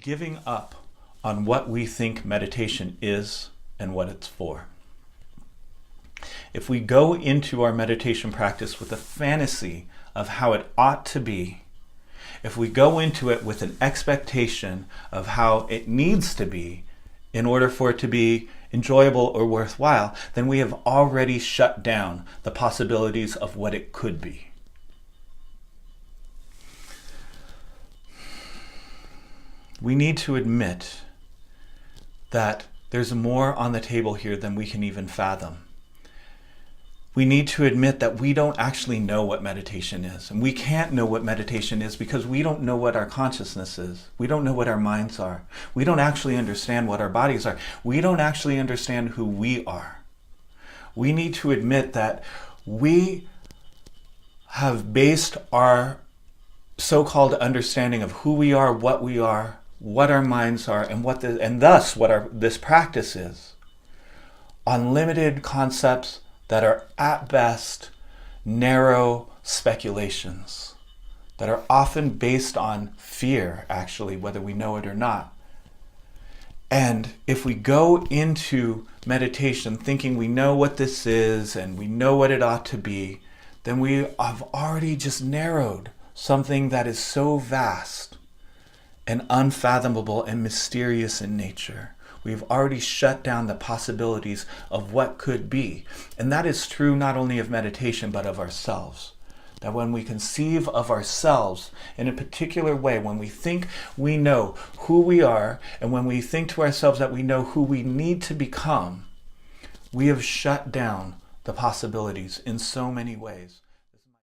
giving up on what we think meditation is and what it's for. If we go into our meditation practice with a fantasy of how it ought to be, if we go into it with an expectation of how it needs to be in order for it to be enjoyable or worthwhile, then we have already shut down the possibilities of what it could be. We need to admit that there's more on the table here than we can even fathom. We need to admit that we don't actually know what meditation is. And we can't know what meditation is because we don't know what our consciousness is. We don't know what our minds are. We don't actually understand what our bodies are. We don't actually understand who we are. We need to admit that we have based our so-called understanding of who we are, what our minds are, and thus what this practice is, on limited concepts that are at best narrow speculations, that are often based on fear, actually, whether we know it or not. And if we go into meditation thinking we know what this is and we know what it ought to be, then we have already just narrowed something that is so vast and unfathomable and mysterious in nature. We've already shut down the possibilities of what could be. And that is true not only of meditation, but of ourselves. That when we conceive of ourselves in a particular way, when we think we know who we are, and when we think to ourselves that we know who we need to become, we have shut down the possibilities in so many ways.